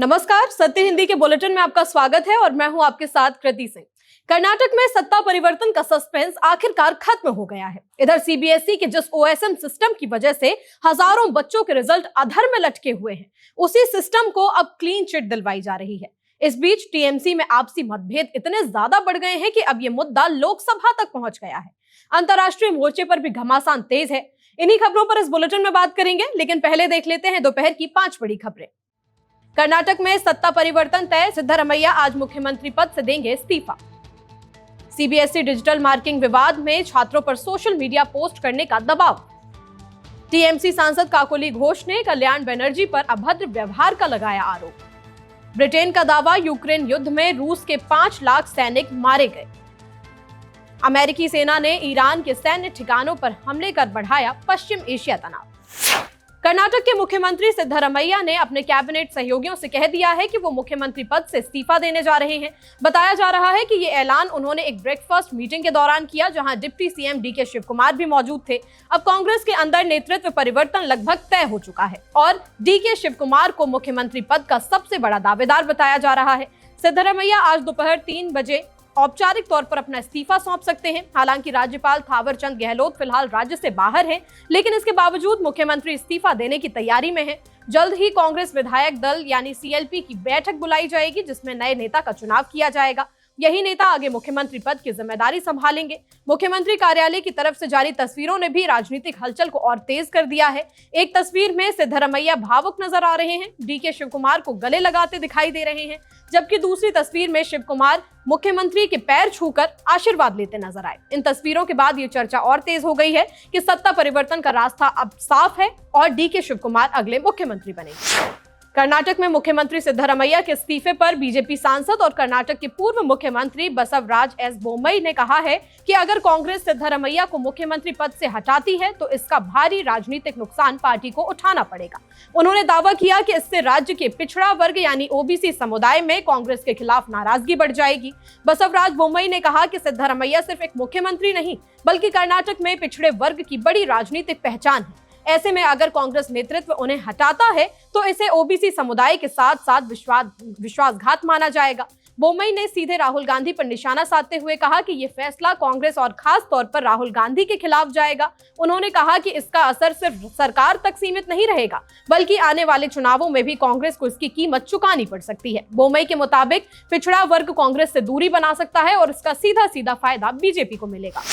नमस्कार, सत्य हिंदी के बुलेटिन में आपका स्वागत है और मैं हूं आपके साथ कृति सिंह। कर्नाटक में सत्ता परिवर्तन का सस्पेंस आखिरकार खत्म हो गया है। इधर सीबीएसई के जिस ओएसएम सिस्टम की वजह से हजारों बच्चों के रिजल्ट अधर में लटके हुए हैं, उसी सिस्टम को अब क्लीन चिट दिलवाई जा रही है। इस बीच टीएमसी में आपसी मतभेद इतने ज्यादा बढ़ गए हैं कि अब ये मुद्दा लोकसभा तक पहुंच गया है। अंतर्राष्ट्रीय मोर्चे पर भी घमासान तेज है। इन्हीं खबरों पर इस बुलेटिन में बात करेंगे, लेकिन पहले देख लेते हैं दोपहर की 5 बड़ी खबरें। कर्नाटक में सत्ता परिवर्तन तय, सिद्धरमैया आज मुख्यमंत्री पद से देंगे इस्तीफा। सीबीएसई डिजिटल मार्किंग विवाद में छात्रों पर सोशल मीडिया पोस्ट करने का दबाव। टीएमसी सांसद काकोली घोष ने कल्याण बनर्जी पर अभद्र व्यवहार का लगाया आरोप। ब्रिटेन का दावा, यूक्रेन युद्ध में रूस के 5 लाख सैनिक मारे गए। अमेरिकी सेना ने ईरान के सैन्य ठिकानों पर हमले कर बढ़ाया पश्चिम एशिया तनाव। कर्नाटक के मुख्यमंत्री सिद्धरमैया ने अपने कैबिनेट सहयोगियों से कह दिया है कि वो मुख्यमंत्री पद से इस्तीफा देने जा रहे हैं। बताया जा रहा है कि ये ऐलान उन्होंने एक ब्रेकफास्ट मीटिंग के दौरान किया, जहां डिप्टी सीएम डीके शिवकुमार भी मौजूद थे। अब कांग्रेस के अंदर नेतृत्व परिवर्तन लगभग तय हो चुका है और डीके शिवकुमार को मुख्यमंत्री पद का सबसे बड़ा दावेदार बताया जा रहा है। सिद्धरमैया आज दोपहर 3 बजे औपचारिक तौर पर अपना इस्तीफा सौंप सकते हैं। हालांकि राज्यपाल थावरचंद गहलोत फिलहाल राज्य से बाहर हैं, लेकिन इसके बावजूद मुख्यमंत्री इस्तीफा देने की तैयारी में है। जल्द ही कांग्रेस विधायक दल यानी सीएलपी की बैठक बुलाई जाएगी, जिसमें नए नेता का चुनाव किया जाएगा। यही नेता आगे मुख्यमंत्री पद की जिम्मेदारी संभालेंगे। मुख्यमंत्री कार्यालय की तरफ से जारी तस्वीरों ने भी राजनीतिक हलचल को और तेज कर दिया है। एक तस्वीर में सिद्धरमैया भावुक नजर आ रहे हैं, डीके शिवकुमार को गले लगाते दिखाई दे रहे हैं, जबकि दूसरी तस्वीर में शिवकुमार मुख्यमंत्री के पैर छूकर आशीर्वाद लेते नजर आए। इन तस्वीरों के बाद ये चर्चा और तेज हो गई है कि सत्ता परिवर्तन का रास्ता अब साफ है और डीके शिवकुमार अगले मुख्यमंत्री बनेंगे। कर्नाटक में मुख्यमंत्री सिद्धरमैया के इस्तीफे पर बीजेपी सांसद और कर्नाटक के पूर्व मुख्यमंत्री बसवराज एस बोम्मई ने कहा है कि अगर कांग्रेस सिद्धरमैया को मुख्यमंत्री पद से हटाती है तो इसका भारी राजनीतिक नुकसान पार्टी को उठाना पड़ेगा। उन्होंने दावा किया कि इससे राज्य के पिछड़ा वर्ग यानी ओबीसी समुदाय में कांग्रेस के खिलाफ नाराजगी बढ़ जाएगी। बसवराज बोम्मई ने कहा कि सिद्धरमैया सिर्फ एक मुख्यमंत्री नहीं, बल्कि कर्नाटक में पिछड़े वर्ग की बड़ी राजनीतिक पहचान है। ऐसे में अगर कांग्रेस नेतृत्व उन्हें हटाता है तो इसे ओबीसी समुदाय के साथ साथ विश्वासघात माना जाएगा। बोम्मई ने सीधे राहुल गांधी पर निशाना साधते हुए कहा कि ये फैसला कांग्रेस और खास तौर पर राहुल गांधी के खिलाफ जाएगा। उन्होंने कहा कि इसका असर सिर्फ सरकार तक सीमित नहीं रहेगा, बल्कि आने वाले चुनावों में भी कांग्रेस को इसकी कीमत चुकानी पड़ सकती है। बोम्मई के मुताबिक पिछड़ा वर्ग कांग्रेस से दूरी बना सकता है और इसका सीधा सीधा फायदा बीजेपी को मिलेगा।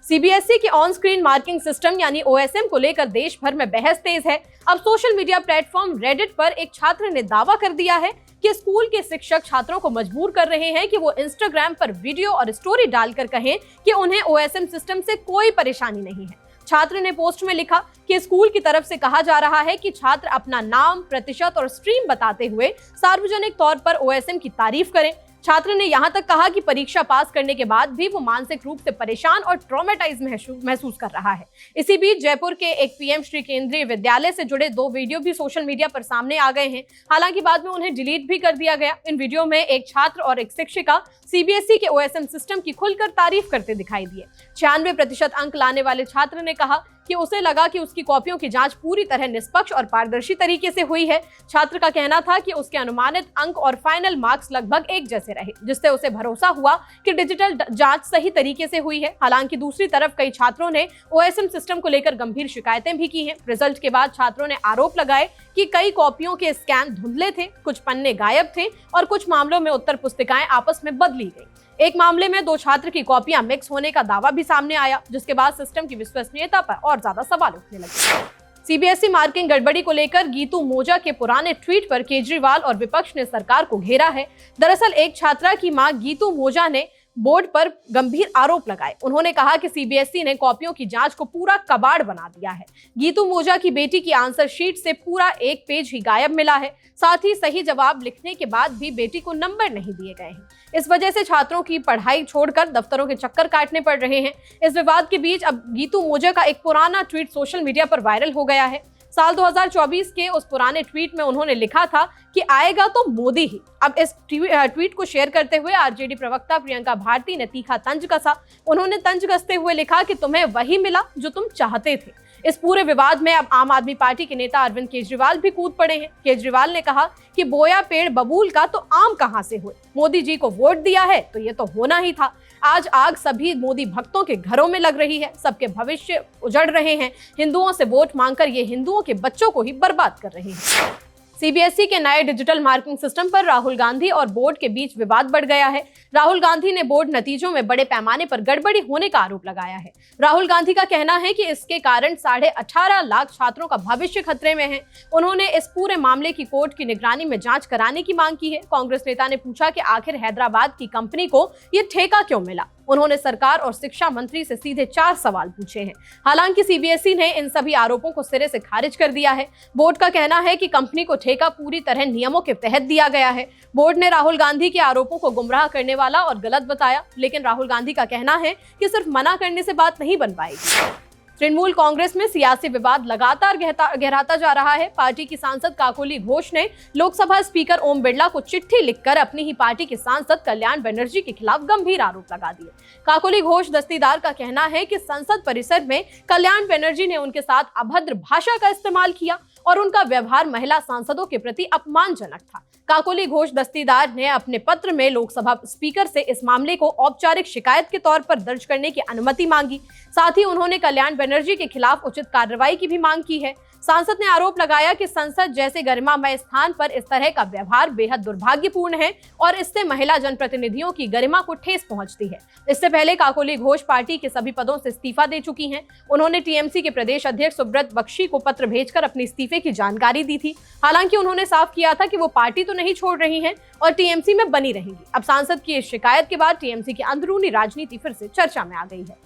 सीबीएसई के ऑन स्क्रीन मार्किंग सिस्टम यानी ओएसएम को लेकर देश भर में बहस तेज है। अब सोशल मीडिया प्लेटफॉर्म रेडिट पर एक छात्र ने दावा कर दिया है कि स्कूल के शिक्षक छात्रों को मजबूर कर रहे हैं कि वो इंस्टाग्राम पर वीडियो और स्टोरी डालकर कहें कि उन्हें ओएसएम सिस्टम से कोई परेशानी नहीं है। छात्र ने पोस्ट में लिखा कि स्कूल की तरफ से कहा जा रहा है कि छात्र अपना नाम, प्रतिशत और स्ट्रीम बताते हुए सार्वजनिक तौर पर ओएसएम की तारीफ करें। छात्र ने यहां तक कहा कि परीक्षा पास करने के बाद भी वो मानसिक रूप से परेशान और ट्रॉमेटाइज महसूस कर रहा है। इसी बीच जयपुर के एक पीएम श्री केंद्रीय विद्यालय से जुड़े 2 वीडियो भी सोशल मीडिया पर सामने आ गए हैं। हालांकि बाद में उन्हें डिलीट भी कर दिया गया। इन वीडियो में एक छात्र और एक शिक्षिका सीबीएसई के ओएसएम सिस्टम की खुलकर तारीफ करते दिखाई दिए। 96% अंक लाने वाले छात्र ने कहा कि उसे लगा कि उसकी कॉपियों की जांच पूरी तरह निष्पक्ष और पारदर्शी तरीके से हुई है। छात्र का कहना था कि उसके अनुमानित अंक और फाइनल मार्क्स लगभग एक जैसे रहे, जिससे उसे भरोसा हुआ कि डिजिटल जांच सही तरीके से हुई है। हालांकि दूसरी तरफ कई छात्रों ने ओएसएम सिस्टम को लेकर गंभीर शिकायतें भी की हैं। रिजल्ट के बाद छात्रों ने आरोप लगाए कि कई कॉपियों के स्कैन धुंधले थे, कुछ पन्ने गायब थे और कुछ मामलों में उत्तर पुस्तिकाएं आपस में बदली गई। एक मामले में 2 छात्र की कॉपियां मिक्स होने का दावा भी सामने आया, जिसके बाद सिस्टम की विश्वसनीयता पर और ज्यादा सवाल उठने लगे। सीबीएसई मार्किंग गड़बड़ी को लेकर गीतू मोजा के पुराने ट्वीट पर केजरीवाल और विपक्ष ने सरकार को घेरा है। दरअसल एक छात्रा की मां गीतू मोजा ने बोर्ड पर गंभीर आरोप लगाए। उन्होंने कहा कि सीबीएसई ने कॉपियों की जांच को पूरा कबाड़ बना दिया है। गीतू मोजा की बेटी की आंसर शीट से पूरा 1 पेज ही गायब मिला है। साथ ही सही जवाब लिखने के बाद भी बेटी को नंबर नहीं दिए गए हैं। इस वजह से छात्रों की पढ़ाई छोड़कर दफ्तरों के चक्कर काटने पड़ रहे हैं। इस विवाद के बीच अब गीतू मोजा का एक पुराना ट्वीट सोशल मीडिया पर वायरल हो गया है। साल 2024 के उस पुराने ट्वीट में उन्होंने लिखा था कि आएगा तो मोदी ही। अब इस ट्वीट को शेयर करते हुए आरजेडी प्रवक्ता प्रियंका भारती ने तीखा तंज कसा। उन्होंने तंज कसते हुए लिखा कि तुम्हें वही मिला जो तुम चाहते थे। इस पूरे विवाद में अब आम आदमी पार्टी के नेता अरविंद केजरीवाल भी कूद पड़े हैं। केजरीवाल ने कहा कि बोया पेड़ बबूल का तो आम कहां से हुए, मोदी जी को वोट दिया है तो ये तो होना ही था। आज आग सभी मोदी भक्तों के घरों में लग रही है, सबके भविष्य उजड़ रहे हैं। हिंदुओं से वोट मांगकर ये हिंदुओं के बच्चों को ही बर्बाद कर रहे हैं। सीबीएसई के नए डिजिटल मार्किंग सिस्टम पर राहुल गांधी और बोर्ड के बीच विवाद बढ़ गया है। राहुल गांधी ने बोर्ड नतीजों में बड़े पैमाने पर गड़बड़ी होने का आरोप लगाया है। राहुल गांधी का कहना है कि इसके कारण 18.5 लाख छात्रों का भविष्य खतरे में है। उन्होंने इस पूरे मामले की कोर्ट की निगरानी में जांच कराने की मांग की है। कांग्रेस नेता ने पूछा कि आखिर हैदराबाद की कंपनी को ये ठेका क्यों मिला। उन्होंने सरकार और शिक्षा मंत्री से सीधे 4 सवाल पूछे हैं। हालांकि सीबीएसई ने इन सभी आरोपों को सिरे से खारिज कर दिया है। बोर्ड का कहना है कि कंपनी को ठेका पूरी तरह नियमों के तहत दिया गया है। बोर्ड ने राहुल गांधी के आरोपों को गुमराह करने वाला और गलत बताया, लेकिन राहुल गांधी का कहना है कि सिर्फ मना करने से बात नहीं बन पाएगी। तृणमूल कांग्रेस में सियासी विवाद लगातार गहराता जा रहा है। पार्टी की सांसद काकोली घोष ने लोकसभा स्पीकर ओम बिरला को चिट्ठी लिखकर अपनी ही पार्टी के सांसद कल्याण बनर्जी के खिलाफ गंभीर आरोप लगा दिए। काकोली घोष दस्तीदार का कहना है कि संसद परिसर में कल्याण बनर्जी ने उनके साथ अभद्र भाषा का इस्तेमाल किया और उनका व्यवहार महिला सांसदों के प्रति अपमानजनक था। काकोली घोष दस्तीदार ने अपने पत्र में लोकसभा स्पीकर से इस मामले को औपचारिक शिकायत के तौर पर दर्ज करने की अनुमति मांगी। साथ ही उन्होंने कल्याण बनर्जी के खिलाफ उचित कार्रवाई की भी मांग की है। सांसद ने आरोप लगाया कि संसद जैसे गरिमामय स्थान पर इस तरह का व्यवहार बेहद दुर्भाग्यपूर्ण है और इससे महिला जनप्रतिनिधियों की गरिमा को ठेस पहुंचती है। इससे पहले काकोली घोष पार्टी के सभी पदों से इस्तीफा दे चुकी हैं। उन्होंने टीएमसी के प्रदेश अध्यक्ष सुब्रत बख्शी को पत्र भेजकर अपने इस्तीफे की जानकारी दी थी। हालांकि उन्होंने साफ किया था कि वो पार्टी तो नहीं छोड़ रही हैं और टीएमसी में बनी रहेंगी। अब सांसद की इस शिकायत के बाद टीएमसी की अंदरूनी राजनीति फिर से चर्चा में आ गई है।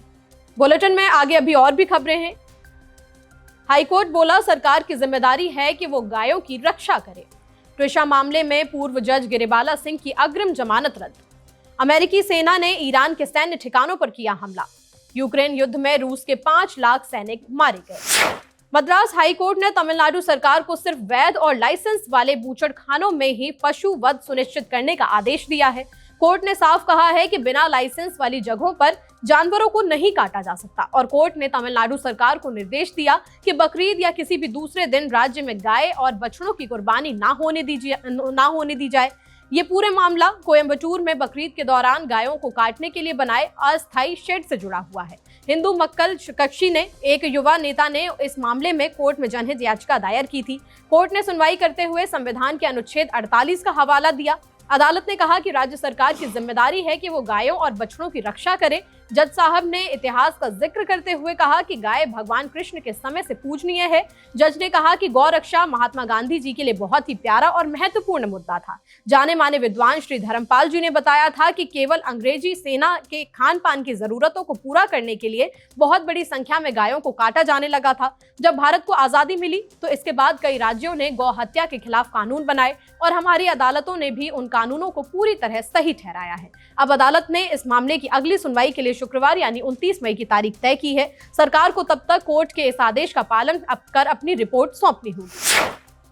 बुलेटिन में आगे अभी और भी खबरें हैं। हाईकोर्ट बोला सरकार की जिम्मेदारी है कि वो गायों की रक्षा करे। ट्विशा मामले में पूर्व जज गिरिबाला सिंह की अग्रिम जमानत रद्द। अमेरिकी सेना ने ईरान के सैन्य ठिकानों पर किया हमला। यूक्रेन युद्ध में रूस के 5 लाख सैनिक मारे गए। मद्रास हाईकोर्ट ने तमिलनाडु सरकार को सिर्फ वैध और लाइसेंस वाले बूचड़खानों में ही पशु वध सुनिश्चित करने का आदेश दिया है। कोर्ट ने साफ कहा है कि बिना लाइसेंस वाली जगहों पर जानवरों को नहीं काटा जा सकता और कोर्ट ने तमिलनाडु सरकार को निर्देश दिया कि बकरीद या किसी भी दूसरे दिन राज्य में गाय और बछड़ों की कुर्बानी ना होने दी जाए। ये पूरे मामला कोयम्बटूर में बकरीद के दौरान गायों को काटने के लिए बनाए अस्थायी शेड से जुड़ा हुआ है। हिंदू मक्कल कक्षी ने एक युवा नेता ने इस मामले में कोर्ट में जनहित याचिका दायर की थी। कोर्ट ने सुनवाई करते हुए संविधान के अनुच्छेद 48 का हवाला दिया। अदालत ने कहा कि राज्य सरकार की जिम्मेदारी है कि वो गायों और बछड़ों की रक्षा करे। जज साहब ने इतिहास का जिक्र करते हुए कहा कि गाय भगवान कृष्ण के समय से पूजनीय है। जज ने कहा कि गौ रक्षा महात्मा गांधी जी के लिए बहुत ही प्यारा और महत्वपूर्ण मुद्दा था। जाने माने विद्वान श्री धर्मपाल जी ने बताया था कि केवल अंग्रेजी सेना के खान पान की जरूरतों को पूरा करने के लिए बहुत बड़ी संख्या में गायों को काटा जाने लगा था। जब भारत को आजादी मिली तो इसके बाद कई राज्यों ने गौ हत्या के खिलाफ कानून बनाए और हमारी अदालतों ने भी उन कानूनों को पूरी तरह सही ठहराया है। अब अदालत ने इस मामले की अगली सुनवाई के लिए शुक्रवार यानी 29 मई की तारीख तय की है। सरकार को तब तक कोर्ट के इस आदेश का पालन कर अपनी रिपोर्ट सौंपनी होगी।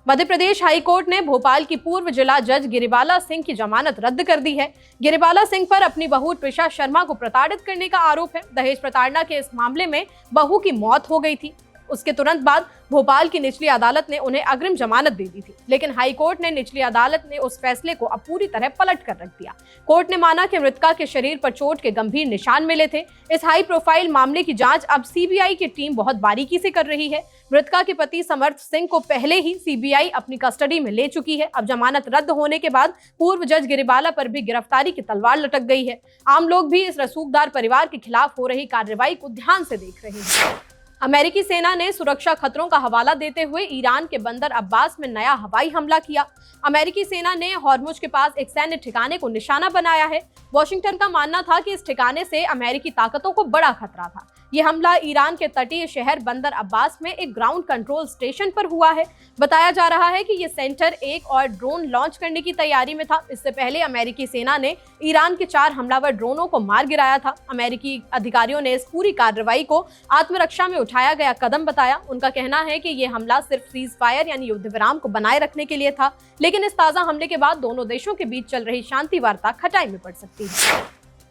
मध्य प्रदेश हाई कोर्ट ने भोपाल की पूर्व जिला जज गिरिबाला सिंह की जमानत रद्द कर दी है। गिरिबाला सिंह पर अपनी बहू ट्विशा शर्मा को प्रताड़ित करने का आरोप है। दहेज प्रताड़ना के इस मामले में बहू की मौत हो गई थी। उसके तुरंत बाद भोपाल की निचली अदालत ने उन्हें अग्रिम जमानत दे दी थी, लेकिन हाई कोर्ट ने निचली अदालत ने उस फैसले को अब पूरी तरह पलट कर रख दिया। कोर्ट ने माना कि मृतका के शरीर पर चोट के गंभीर निशान मिले थे। इस हाई प्रोफाइल मामले की जांच अब सीबीआई की टीम बहुत बारीकी से कर रही है। मृतका के पति समर्थ सिंह को पहले ही सीबीआई अपनी कस्टडी में ले चुकी है। अब जमानत रद्द होने के बाद पूर्व जज गिरिबाला पर भी गिरफ्तारी की तलवार लटक गई है। आम लोग भी इस रसूखदार परिवार के खिलाफ हो रही कार्रवाई को ध्यान से देख रहे हैं। अमेरिकी सेना ने सुरक्षा खतरों का हवाला देते हुए ईरान के बंदर अब्बास में नया हवाई हमला किया। अमेरिकी सेना ने हॉर्मुज के पास एक सैन्य ठिकाने को निशाना बनाया है। वॉशिंगटन का मानना था कि इस ठिकाने से अमेरिकी ताकतों को बड़ा खतरा था। यह हमला ईरान के तटीय शहर बंदर अब्बास में एक ग्राउंड कंट्रोल स्टेशन पर हुआ है। बताया जा रहा है कि यह सेंटर एक और ड्रोन लॉन्च करने की तैयारी में था। इससे पहले अमेरिकी सेना ने ईरान के 4 हमलावर ड्रोनों को मार गिराया था। अमेरिकी अधिकारियों ने इस पूरी कार्रवाई को आत्मरक्षा में उठाया गया कदम बताया। उनका कहना है कि यह हमला सिर्फ सीज फायर यानी युद्ध विराम को बनाए रखने के लिए था, लेकिन इस ताजा हमले के बाद दोनों देशों के बीच चल रही शांति वार्ता खटाई में पड़ सकती है।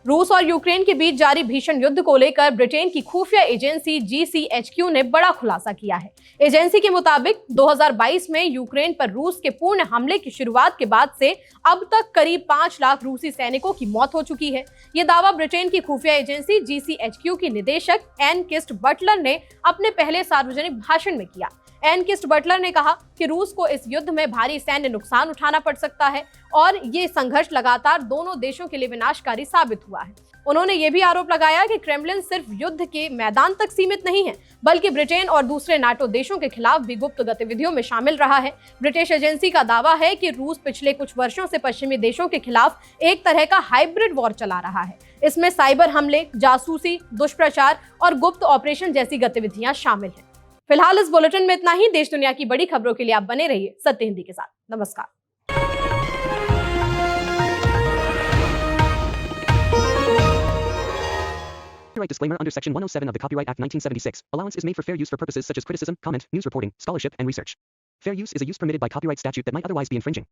रूस और यूक्रेन के बीच जारी भीषण युद्ध को लेकर ब्रिटेन की खुफिया एजेंसी GCHQ ने बड़ा खुलासा किया है। एजेंसी के मुताबिक 2022 में यूक्रेन पर रूस के पूर्ण हमले की शुरुआत के बाद से अब तक करीब 5 लाख रूसी सैनिकों की मौत हो चुकी है। ये दावा ब्रिटेन की खुफिया एजेंसी GCHQ की निदेशक एन किस्ट बटलर ने अपने पहले सार्वजनिक भाषण में किया। एन किस्ट बटलर ने कहा कि रूस को इस युद्ध में भारी सैन्य नुकसान उठाना पड़ सकता है और ये संघर्ष लगातार दोनों देशों के लिए विनाशकारी साबित हुआ है। उन्होंने ये भी आरोप लगाया कि क्रेमलिन सिर्फ युद्ध के मैदान तक सीमित नहीं है, बल्कि ब्रिटेन और दूसरे नाटो देशों के खिलाफ भी गुप्त गतिविधियों में शामिल रहा है। ब्रिटिश एजेंसी का दावा है कि रूस पिछले कुछ वर्षों से पश्चिमी देशों के खिलाफ एक तरह का हाइब्रिड वॉर चला रहा है। इसमें साइबर हमले, जासूसी, दुष्प्रचार और गुप्त ऑपरेशन जैसी गतिविधियां शामिल हैं। फिलहाल इस बुलेटिन में इतना ही। देश दुनिया की बड़ी खबरों के लिए आप बने रहिए सत्य हिंदी के साथ। नमस्कार। Copyright disclaimer under Section 107 of the Copyright Act 1976. Allowance is made for fair use for purposes such as criticism, comment, news reporting, scholarship, and research. Fair use is a use permitted by copyright statute that might otherwise be infringing.